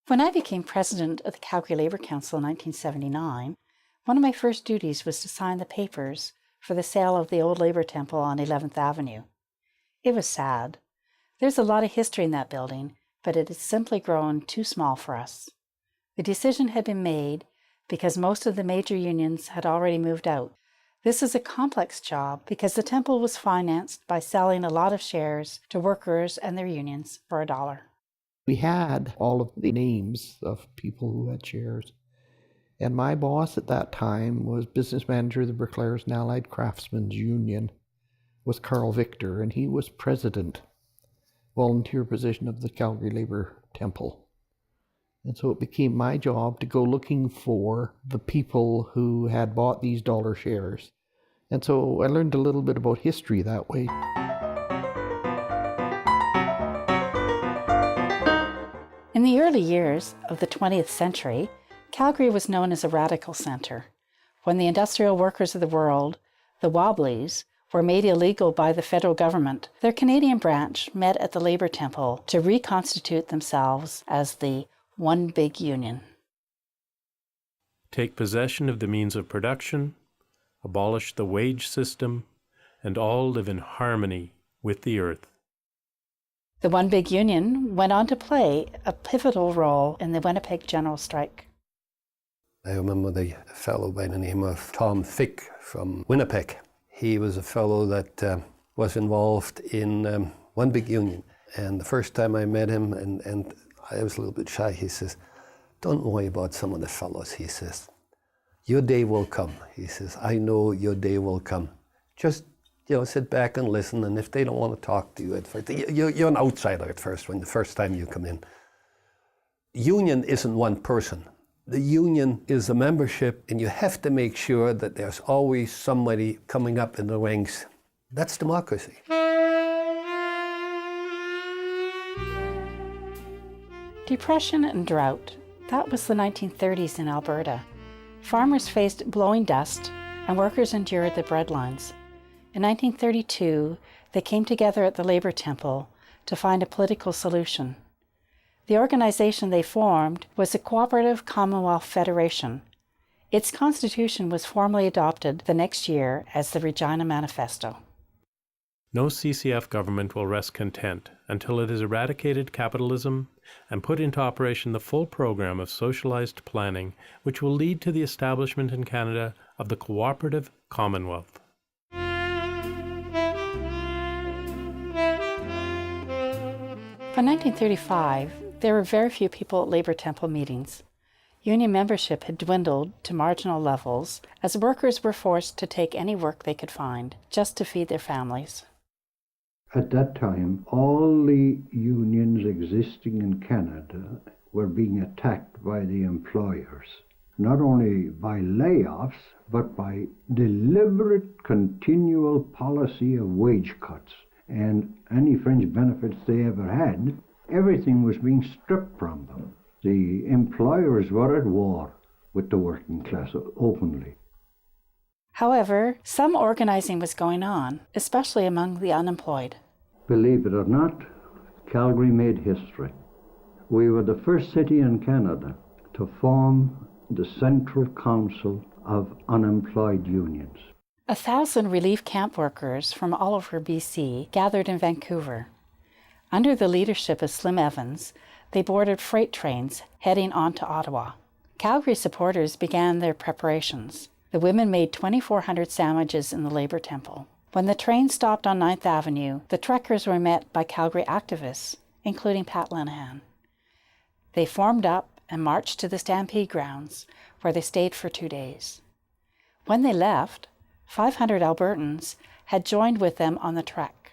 When I became president of the Calgary Labour Council in 1979, one of my first duties was to sign the papers for the sale of the old Labour Temple on 11th Avenue. It was sad. There's a lot of history in that building, but it had simply grown too small for us. The decision had been made because most of the major unions had already moved out. This is a complex job because the temple was financed by selling a lot of shares to workers and their unions for $1. We had all of the names of people who had shares. And my boss at that time was business manager of the Bricklayers and Allied Craftsmen's Union, was Carl Victor, and he was president, volunteer position of the Calgary Labour Temple. And so it became my job to go looking for the people who had bought these dollar shares. And so I learned a little bit about history that way. In the early years of the 20th century, Calgary was known as a radical centre. When the industrial workers of the world, the Wobblies, were made illegal by the federal government, their Canadian branch met at the Labour Temple to reconstitute themselves as the One Big Union. Take possession of the means of production, abolish the wage system, and all live in harmony with the earth. The One Big Union went on to play a pivotal role in the Winnipeg General Strike. I remember the fellow by the name of Tom Fick from Winnipeg. He was a fellow that was involved in One Big Union. And the first time I met him, and I was a little bit shy, he says, "Don't worry about some of the fellows," he says. "Your day will come," he says. "I know your day will come. Just sit back and listen, and if they don't want to talk to you at first, you're an outsider at first, when the first time you come in. Union isn't one person. The union is a membership, and you have to make sure that there's always somebody coming up in the ranks. That's democracy." Depression and drought. That was the 1930s in Alberta. Farmers faced blowing dust, and workers endured the breadlines. In 1932, they came together at the Labour Temple to find a political solution. The organization they formed was the Cooperative Commonwealth Federation. Its constitution was formally adopted the next year as the Regina Manifesto. No CCF government will rest content until it has eradicated capitalism and put into operation the full program of socialized planning which will lead to the establishment in Canada of the Cooperative Commonwealth. By 1935, there were very few people at Labour Temple meetings. Union membership had dwindled to marginal levels as workers were forced to take any work they could find just to feed their families. At that time, all the unions existing in Canada were being attacked by the employers, not only by layoffs, but by deliberate, continual policy of wage cuts. And any fringe benefits they ever had, everything was being stripped from them. The employers were at war with the working class openly. However, some organizing was going on, especially among the unemployed. Believe it or not, Calgary made history. We were the first city in Canada to form the Central Council of Unemployed Unions. 1,000 relief camp workers from all over BC gathered in Vancouver. Under the leadership of Slim Evans, they boarded freight trains heading on to Ottawa. Calgary supporters began their preparations. The women made 2,400 sandwiches in the Labour Temple. When the train stopped on 9th Avenue, the trekkers were met by Calgary activists, including Pat Lenihan. They formed up and marched to the Stampede grounds, where they stayed for 2 days. When they left, 500 Albertans had joined with them on the trek.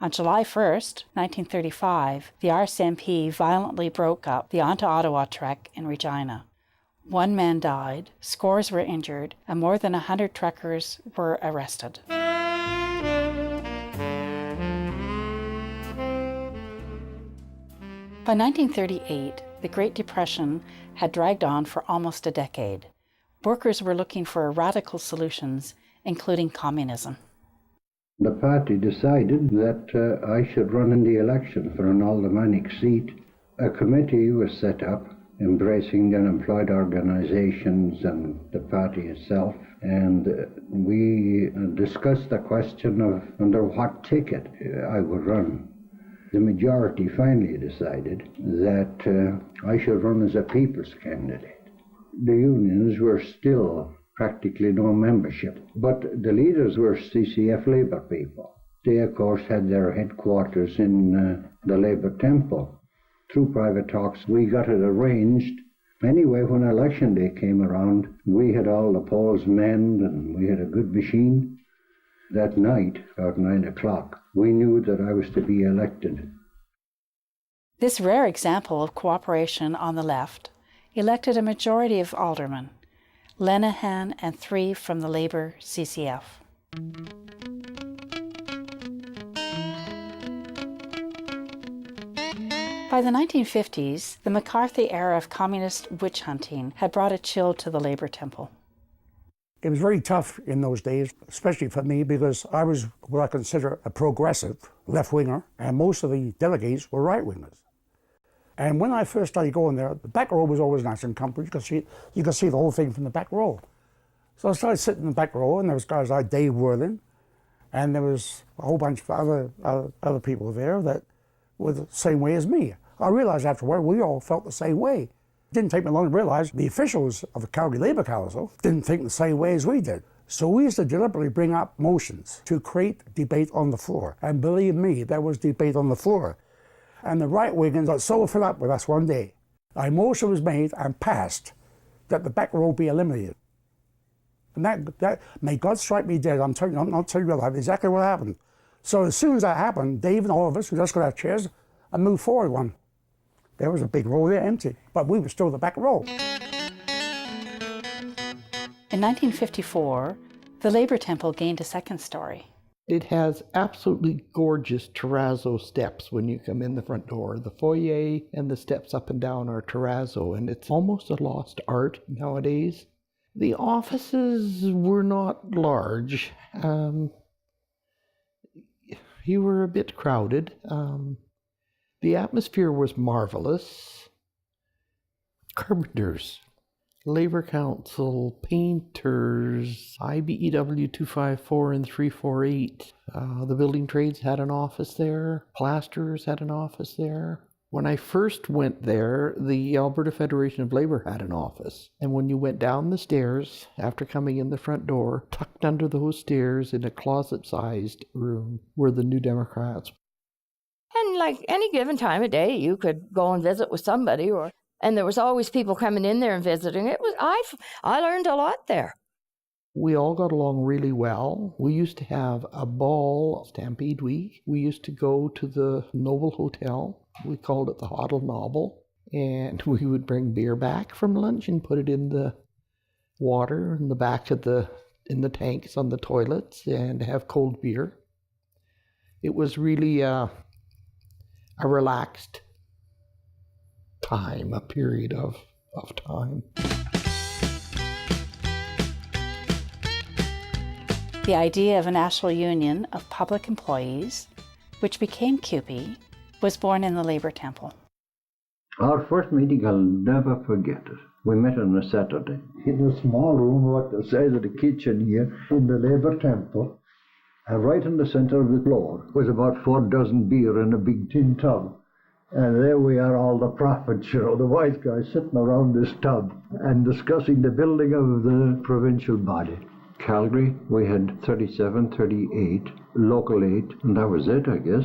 On July 1st, 1935, the RCMP violently broke up the On To Ottawa trek in Regina. 1 man died, scores were injured, and more than 100 trekkers were arrested. By 1938, the Great Depression had dragged on for almost a decade. Workers were looking for radical solutions, including communism. The party decided that I should run in the election for an aldermanic seat A committee was set up embracing the unemployed organizations and the party itself, and we discussed the question of under what ticket I would run. The majority finally decided that I should run as a people's candidate. The unions were still practically no membership, but the leaders were CCF Labour people. They, of course, had their headquarters in the Labour Temple. Through private talks, we got it arranged. Anyway, when election day came around, we had all the polls manned and we had a good machine. That night, about 9 o'clock, we knew that I was to be elected. This rare example of cooperation on the left elected a majority of aldermen, Lenehan and 3 from the Labour CCF. By the 1950s, the McCarthy era of communist witch hunting had brought a chill to the Labour Temple. It was very tough in those days, especially for me, because I was what I consider a progressive left-winger, and most of the delegates were right-wingers. And when I first started going there, the back row was always nice and comfortable. You could see the whole thing from the back row. So I started sitting in the back row, and there was guys like Dave Worthing, and there was a whole bunch of other people there that were the same way as me. I realized after a while we all felt the same way. It didn't take me long to realize the officials of the Calgary Labour Council didn't think the same way as we did. So we used to deliberately bring up motions to create debate on the floor. And believe me, there was debate on the floor. And the right-wingers got so fed up with us one day. A motion was made and passed that the back row be eliminated. And that may God strike me dead, I'm not telling you that, exactly what happened. So as soon as that happened, Dave and all of us, we just got our chairs and moved forward one. There was a big row there empty, but we were still the back row. In 1954, the Labour Temple gained a second story. It has absolutely gorgeous terrazzo steps when you come in the front door. The foyer and the steps up and down are terrazzo, and it's almost a lost art nowadays. The offices were not large. You were a bit crowded. The atmosphere was marvelous. Carpenters, Labour Council, painters, IBEW 254 and 348. The building trades had an office there. Plasterers had an office there. When I first went there, the Alberta Federation of Labour had an office. And when you went down the stairs, after coming in the front door, tucked under those stairs in a closet-sized room were the New Democrats. And like any given time of day, you could go and visit with somebody, and there was always people coming in there and visiting. I learned a lot there. We all got along really well. We used to have a ball, Stampede Week. We used to go to the Noble Hotel. We called it the Hoddle Nobble. And we would bring beer back from lunch and put it in the water in the back of in the tanks on the toilets and have cold beer. It was really a relaxed time, a period of time. The idea of a national union of public employees, which became CUPE, was born in the Labour Temple. Our first meeting, I'll never forget it. We met on a Saturday in a small room about the size of the kitchen here in the Labour Temple. And right in the centre of the floor was about 4 dozen beer in a big tin tub. And there we are, all the prophets, the wise guys sitting around this tub and discussing the building of the provincial body. Calgary, we had 37, 38, local 8, and that was it, I guess.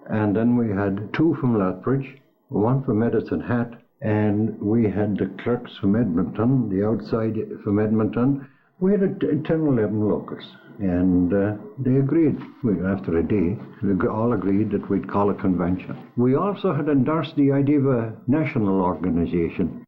And then we had 2 from Lethbridge, 1 from Medicine Hat, and we had the clerks from Edmonton, the outside from Edmonton. We had 10 or 11 locals, and they agreed. After a day, they all agreed that we'd call a convention. We also had endorsed the idea of a national organization.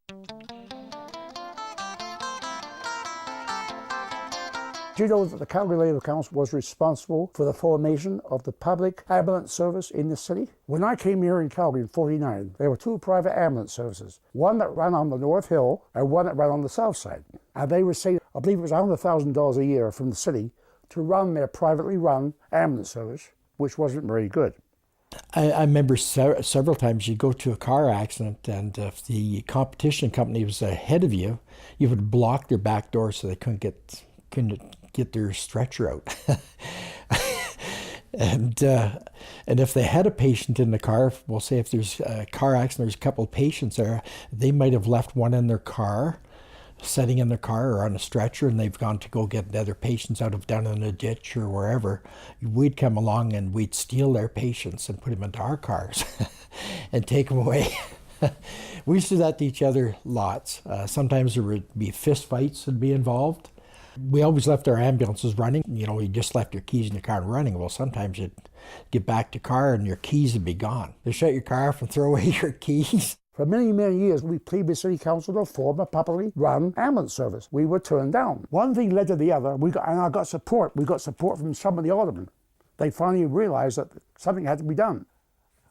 Do you know that the Calgary Labour Council was responsible for the formation of the public ambulance service in the city? When I came here in Calgary in '49, there were 2 private ambulance services, one that ran on the North Hill and one that ran on the South Side. And they received, I believe it was $100,000 a year from the city to run their privately run ambulance service, which wasn't very good. I remember several times you go to a car accident, and if the competition company was ahead of you, you would block their back door so they couldn't get their stretcher out. And if they had a patient in the car, we'll say if there's a car accident, there's a couple of patients there, they might have left one in their car, sitting in their car or on a stretcher, and they've gone to go get other patients out of down in a ditch or wherever. We'd come along and we'd steal their patients and put them into our cars and take them away. We used to do that to each other lots. Sometimes there would be fist fights would be involved. We always left our ambulances running. You know, you just left your keys in your car and running. Well, sometimes you'd get back to car and your keys would be gone. They shut your car off and throw away your keys. For many, many years, we pleaded with City Council to form a publicly run ambulance service. We were turned down. One thing led to the other, and I got support. We got support from some of the aldermen. They finally realized that something had to be done.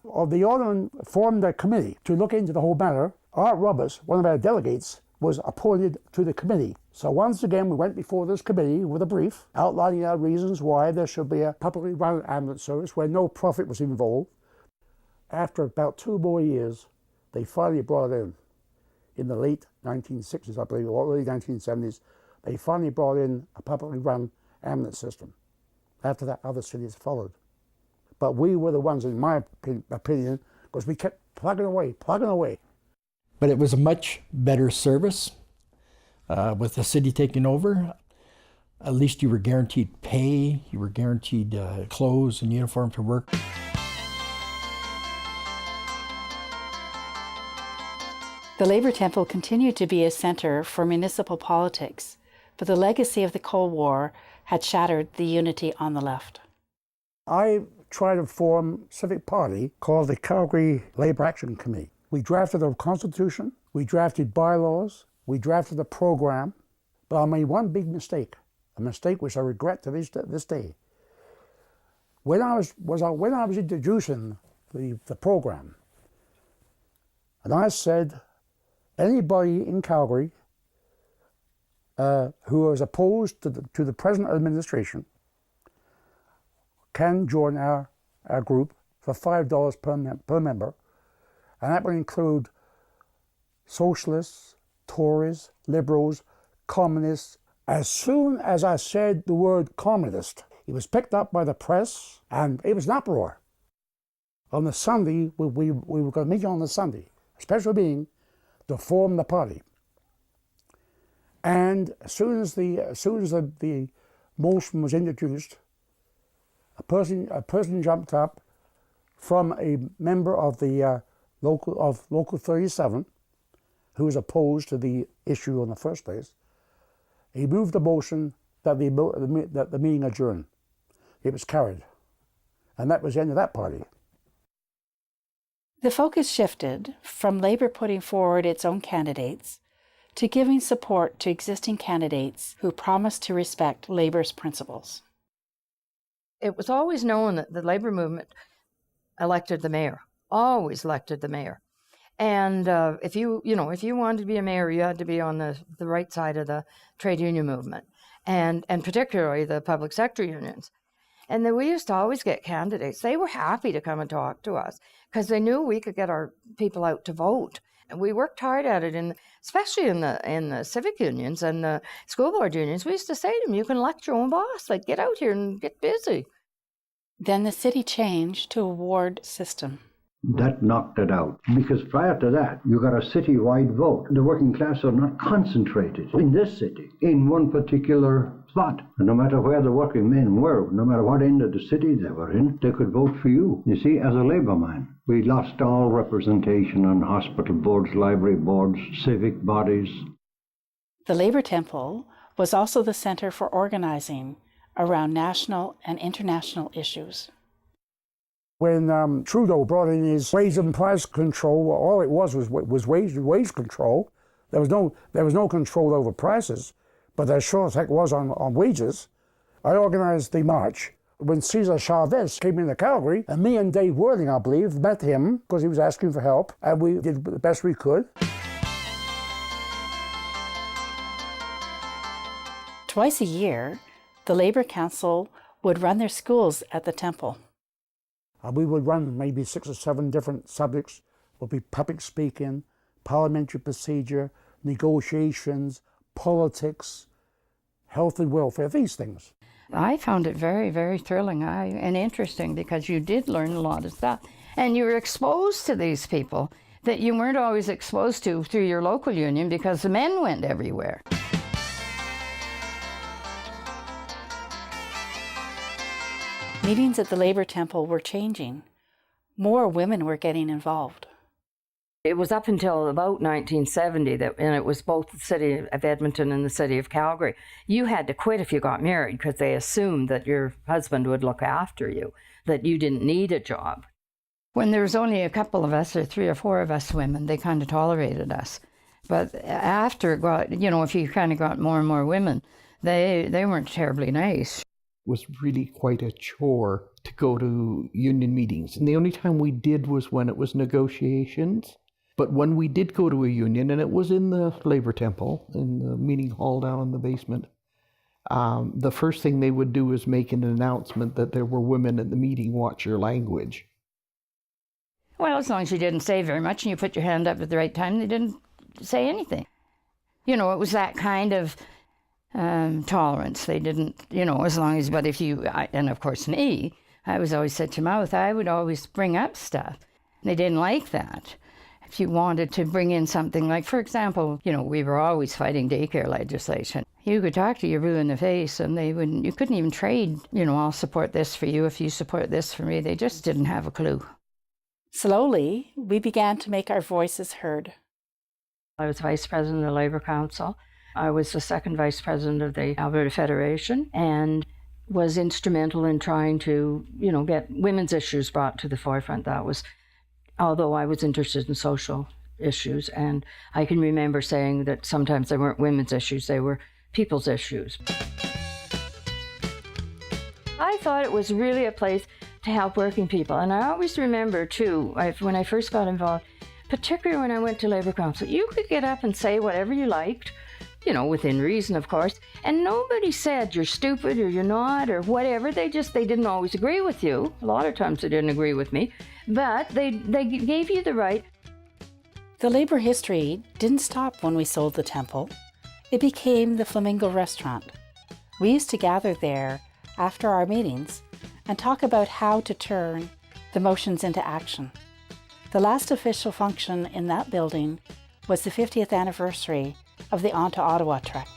The aldermen formed a committee to look into the whole matter. Art Roberts, one of our delegates, was appointed to the committee. So once again, we went before this committee with a brief outlining our reasons why there should be a publicly run ambulance service where no profit was involved. After about 2 more years, they finally brought it in the late 1960s, I believe, or early 1970s. They finally brought in a publicly run ambulance system. After that, other cities followed. But we were the ones, in my opinion, because we kept plugging away. But it was a much better service with the city taking over. At least you were guaranteed pay, you were guaranteed clothes and uniform to work. The Labour Temple continued to be a centre for municipal politics, but the legacy of the Cold War had shattered the unity on the left. I tried to form a civic party called the Calgary Labour Action Committee. We drafted a constitution, we drafted bylaws, we drafted a program, but I made one big mistake, a mistake which I regret to this day. When I was introducing the program, and I said, anybody in Calgary who is opposed to the present administration can join our group for $5 per member, and that would include socialists, Tories, liberals, communists. As soon as I said the word communist, it was picked up by the press, and it was an uproar. On the Sunday, we were going to meet on the Sunday, a special meeting to form the party. And as soon as the motion was introduced, a person jumped up from a member of the Local 37, who was opposed to the issue in the first place. He moved the motion that the meeting adjourn. It was carried. And that was the end of that party. The focus shifted from Labour putting forward its own candidates to giving support to existing candidates who promised to respect Labour's principles. It was always known that the Labour movement elected the mayor, always elected the mayor. And if you wanted to be a mayor, you had to be on the right side of the trade union movement, and particularly the public sector unions. And then we used to always get candidates. They were happy to come and talk to us because they knew we could get our people out to vote. And we worked hard at it, especially in the civic unions and the school board unions. We used to say to them, you can elect your own boss. Like, get out here and get busy. Then the city changed to a ward system. That knocked it out. Because prior to that, you got a city-wide vote. The working class are not concentrated in this city, in one particular spot. And no matter where the working men were, no matter what end of the city they were in, they could vote for you. You see, as a Labour man, we lost all representation on hospital boards, library boards, civic bodies. The Labour Temple was also the centre for organising around national and international issues. When Trudeau brought in his wage and price control, all it was wage control. There was no control over prices, but there sure as heck was on wages. I organized the march when Cesar Chavez came into Calgary, and me and Dave Worthing, I believe, met him because he was asking for help, and we did the best we could. Twice a year, the Labour Council would run their schools at the temple. We would run maybe 6 or 7 different subjects. Would be public speaking, parliamentary procedure, negotiations, politics, health and welfare, these things. I found it very, very thrilling and interesting because you did learn a lot of stuff. And you were exposed to these people that you weren't always exposed to through your local union because the men went everywhere. Meetings at the Labour Temple were changing. More women were getting involved. It was up until about 1970 and it was both the city of Edmonton and the city of Calgary. You had to quit if you got married because they assumed that your husband would look after you, that you didn't need a job. When there was only a couple of us, or 3 or 4 of us women, they kind of tolerated us. But after it got, if you kind of got more and more women, they weren't terribly nice. It was really quite a chore to go to union meetings. And the only time we did was when it was negotiations. But when we did go to a union, and it was in the Labour Temple, in the meeting hall down in the basement, the first thing they would do is make an announcement that there were women at the meeting, watch your language. Well, as long as you didn't say very much and you put your hand up at the right time, they didn't say anything. It was that kind of tolerance. They didn't, as long as, but if you, and of course me, I was always set to mouth. I would always bring up stuff. They didn't like that. If you wanted to bring in something like, for example, we were always fighting daycare legislation. You could talk to your boo in the face and you couldn't even trade, I'll support this for you if you support this for me. They just didn't have a clue. Slowly, we began to make our voices heard. I was vice president of the Labour Council. I was the second vice president of the Alberta Federation and was instrumental in trying to, get women's issues brought to the forefront. That was, although I was interested in social issues, and I can remember saying that sometimes they weren't women's issues, they were people's issues. I thought it was really a place to help working people, and I always remember too, when I first got involved, particularly when I went to Labour Council, you could get up and say whatever you liked, within reason, of course, and nobody said you're stupid or you're not or whatever. They didn't always agree with you. A lot of times they didn't agree with me, but they gave you the right. The Labour history didn't stop when we sold the temple. It became the Flamingo Restaurant. We used to gather there after our meetings and talk about how to turn the motions into action. The last official function in that building was the 50th anniversary of the On To Ottawa trek.